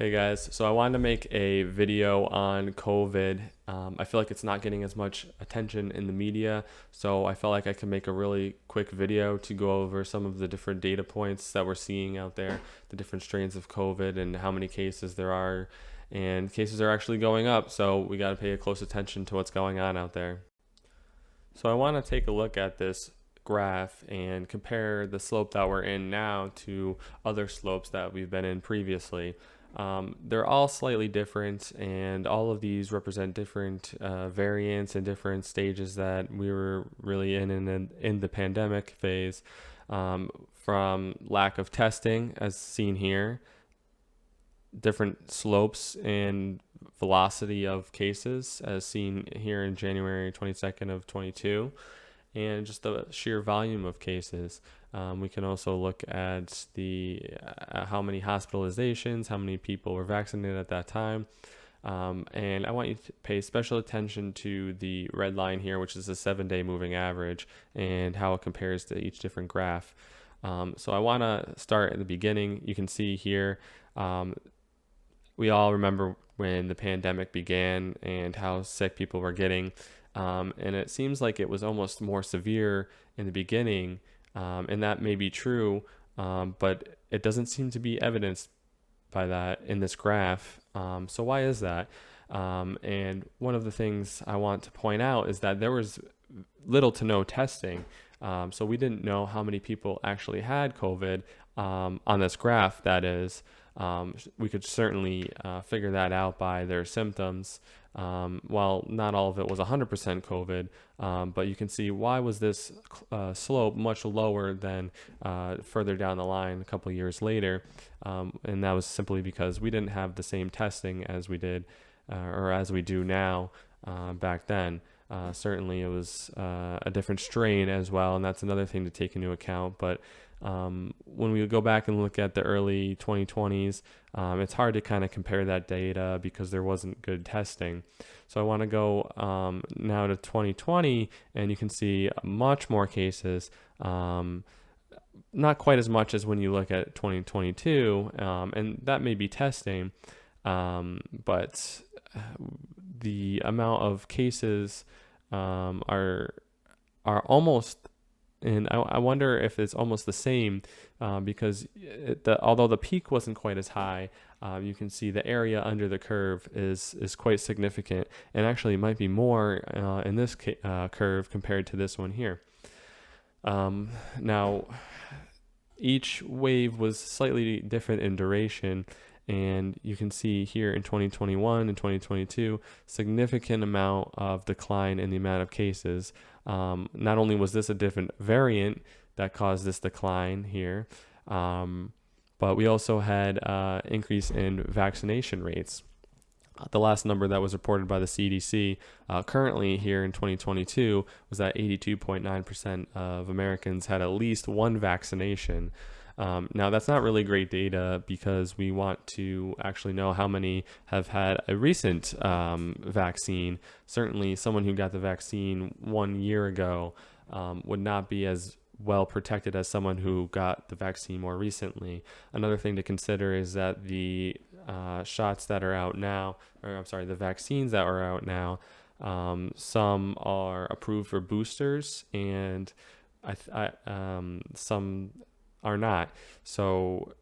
Hey guys, so I wanted to make a video on COVID. I feel like it's not getting as much attention in the media, so I felt like I could make a really quick video to go over some of the different data points that we're seeing out there, the different strains of COVID and how many cases there are, and cases are actually going up, so we got to pay a close attention to what's going on out there. So I want to take a look at this graph and compare the slope that we're in now to other slopes that we've been in previously. They're all slightly different, and all of these represent different variants and different stages that we were really in the pandemic phase, from lack of testing, as seen here, different slopes and velocity of cases, as seen here in January 22nd of 22, and just the sheer volume of cases. We can also look at the how many hospitalizations, how many people were vaccinated at that time. And I want you to pay special attention to the red line here, which is the 7-day moving average, and how it compares to each different graph. So I want to start at the beginning. You can see here, we all remember when the pandemic began and how sick people were getting. And it seems like it was almost more severe in the beginning, and that may be true, but it doesn't seem to be evidenced by that in this graph. So why is that? And one of the things I want to point out is that there was little to no testing. So we didn't know how many people actually had COVID on this graph, that is. We could certainly figure that out by their symptoms. Well, not all of it was 100% COVID, but you can see why was this slope much lower than further down the line a couple years later, and that was simply because we didn't have the same testing as we did or as we do now back then. Certainly it was a different strain as well, and that's another thing to take into account. But when we go back and look at the early 2020s, it's hard to kind of compare that data because there wasn't good testing. So I want to go now to 2020, and you can see much more cases, not quite as much as when you look at 2022, and that may be testing, but the amount of cases are almost, and I wonder if it's almost the same, because although the peak wasn't quite as high, you can see the area under the curve is quite significant, and actually it might be more in this curve compared to this one here. Now, each wave was slightly different in duration, and you can see here in 2021 and 2022, significant amount of decline in the amount of cases. Not only was this a different variant that caused this decline here, but we also had increase in vaccination rates. The last number that was reported by the CDC currently here in 2022 was that 82.9% of Americans had at least one vaccination. Now, that's not really great data because we want to actually know how many have had a recent vaccine. Certainly, someone who got the vaccine 1 year ago would not be as well protected as someone who got the vaccine more recently. Another thing to consider is that the shots that are out now, or I'm sorry, the vaccines that are out now, some are approved for boosters, and some are not. So,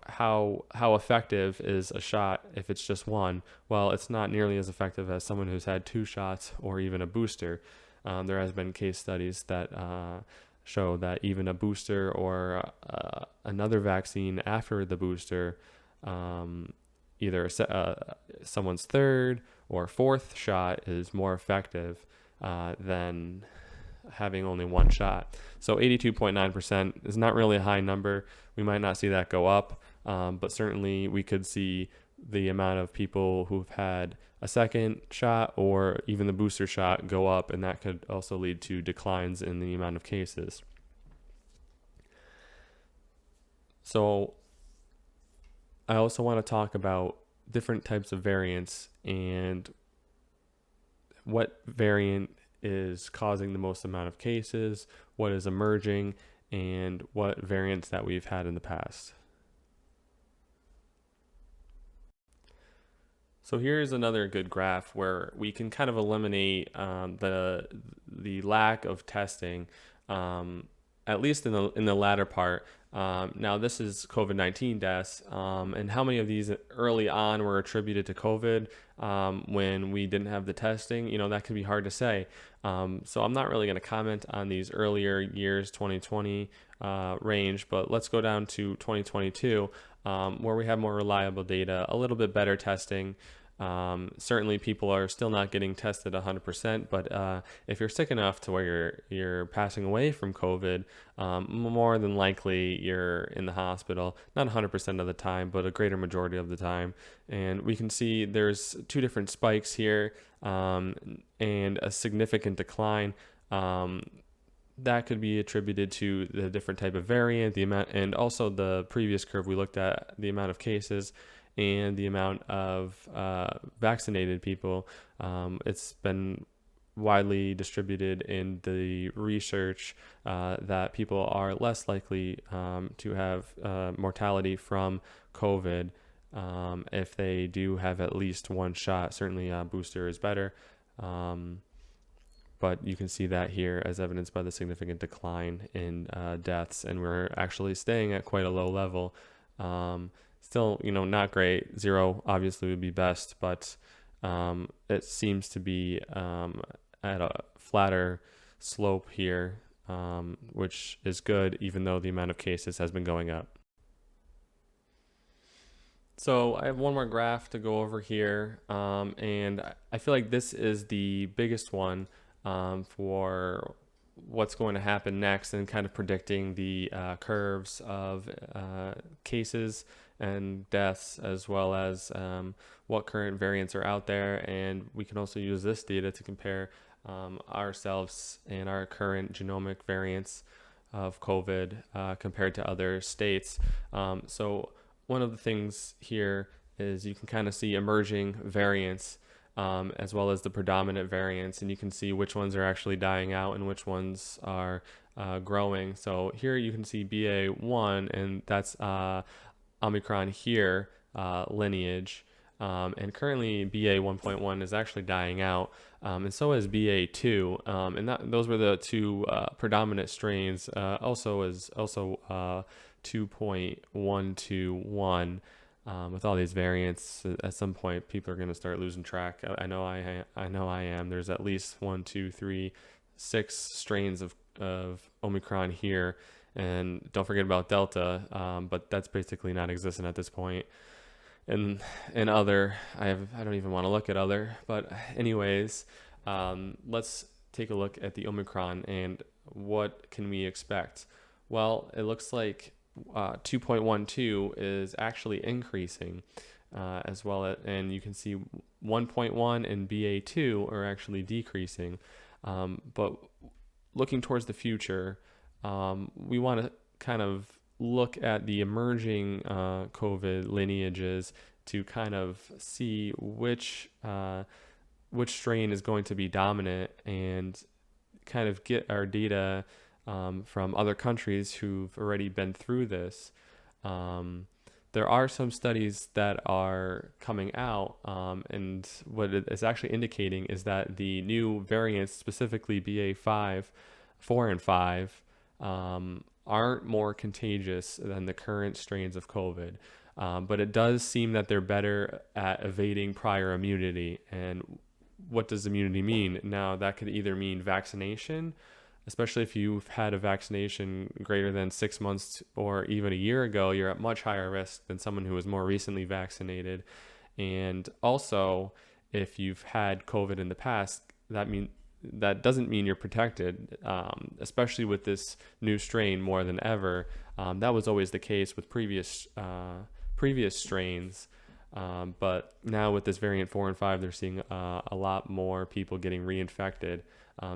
how effective is a shot if it's just one? Well, it's not nearly as effective as someone who's had 2 shots or even a booster. There has been case studies that show that even a booster or another vaccine after the booster, either someone's 3rd or 4th shot is more effective than having only 1 shot. So 82.9% is not really a high number. We might not see that go up, but certainly we could see the amount of people who've had a 2nd shot or even the booster shot go up, and that could also lead to declines in the amount of cases. So I also want to talk about different types of variants and what variant is causing the most amount of cases, what is emerging, and what variants that we've had in the past. So here's another good graph where we can kind of eliminate the lack of testing, um, at least in the latter part. Now this is COVID-19 deaths, and how many of these early on were attributed to COVID when we didn't have the testing? That can be hard to say. So I'm not really going to comment on these earlier years, 2020 range, but let's go down to 2022, where we have more reliable data, a little bit better testing. Certainly people are still not getting tested 100%, but if you're sick enough to where you're passing away from COVID, more than likely you're in the hospital, not 100% of the time, but a greater majority of the time. And we can see there's two different spikes here, and a significant decline. That could be attributed to the different type of variant, the amount, and also the previous curve we looked at, the amount of cases and the amount of vaccinated people. It's been widely distributed in the research that people are less likely to have mortality from COVID if they do have at least one shot. Certainly a booster is better. But you can see that here as evidenced by the significant decline in deaths, and we're actually staying at quite a low level. Still, not great. 0 obviously would be best, but it seems to be at a flatter slope here, which is good, even though the amount of cases has been going up. So I have one more graph to go over here, and I feel like this is the biggest one for what's going to happen next, and kind of predicting the curves of cases and deaths, as well as what current variants are out there. And we can also use this data to compare ourselves and our current genomic variants of COVID compared to other states. So one of the things here is you can kind of see emerging variants as well as the predominant variants, and you can see which ones are actually dying out and which ones are growing. So here you can see BA1, and that's Omicron here lineage, and currently BA 1.1 is actually dying out, and so is BA2, and those were the two predominant strains. Also 2.121. With all these variants, at some point people are going to start losing track. I know I am. There's at least 1, 2, 3, 6 strains of Omicron here. And don't forget about Delta, but that's basically non-existent at this point. And other, I don't even want to look at other. But anyways, let's take a look at the Omicron and what can we expect. Well, it looks like 2.12 is actually increasing as well, and you can see 1.1 and BA2 are actually decreasing. But looking towards the future, we want to kind of look at the emerging COVID lineages to kind of see which strain is going to be dominant, and kind of get our data from other countries who've already been through this. There are some studies that are coming out, and what it is actually indicating is that the new variants, specifically BA5, 4 and 5, aren't more contagious than the current strains of COVID. But it does seem that they're better at evading prior immunity. And what does immunity mean? Now, that could either mean vaccination, especially if you've had a vaccination greater than 6 months or even a year ago, you're at much higher risk than someone who was more recently vaccinated. And also, if you've had COVID in the past, that doesn't mean you're protected, especially with this new strain more than ever. That was always the case with previous strains. But now with this variant 4 and 5, they're seeing a lot more people getting reinfected.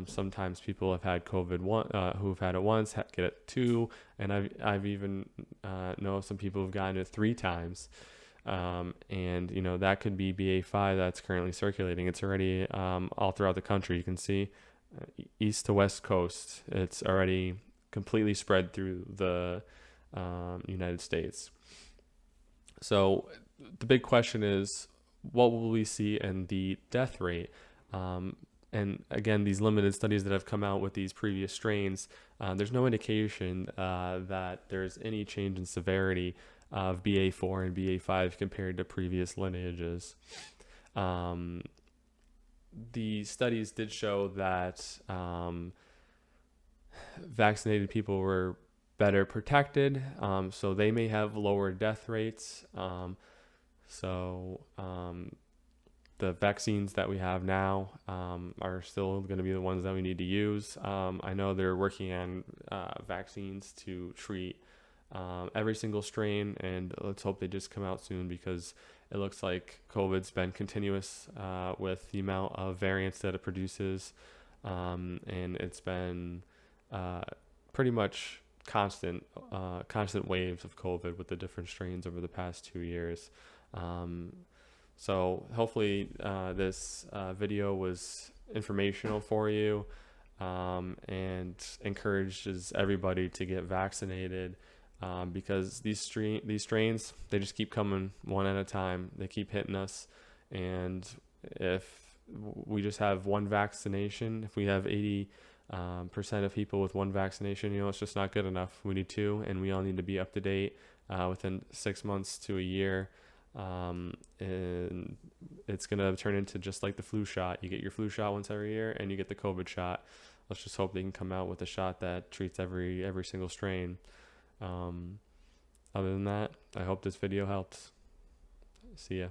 Sometimes people have had COVID who've had it once get it 2, and I've even know some people who've gotten it 3 times. And that could be BA5 that's currently circulating. It's already all throughout the country. You can see east to west coast. It's already completely spread through the United States. So the big question is, what will we see in the death rate? And again, these limited studies that have come out with these previous strains, there's no indication that there's any change in severity of BA4 and BA5 compared to previous lineages. The studies did show that vaccinated people were better protected, so they may have lower death rates. The vaccines that we have now are still going to be the ones that we need to use. I know they're working on vaccines to treat every single strain, and let's hope they just come out soon, because it looks like COVID's been continuous with the amount of variants that it produces, and it's been pretty much constant waves of COVID with the different strains over the past 2 years. So hopefully this video was informational for you, and encourages everybody to get vaccinated, because these strains, they just keep coming one at a time. They keep hitting us, and if we just have one vaccination, if we have 80% of people with one vaccination, it's just not good enough. We need two, and we all need to be up to date within 6 months to a year. And it's going to turn into just like the flu shot. You get your flu shot once every year, and you get the COVID shot. Let's just hope they can come out with a shot that treats every single strain. Other than that, I hope this video helps. See ya.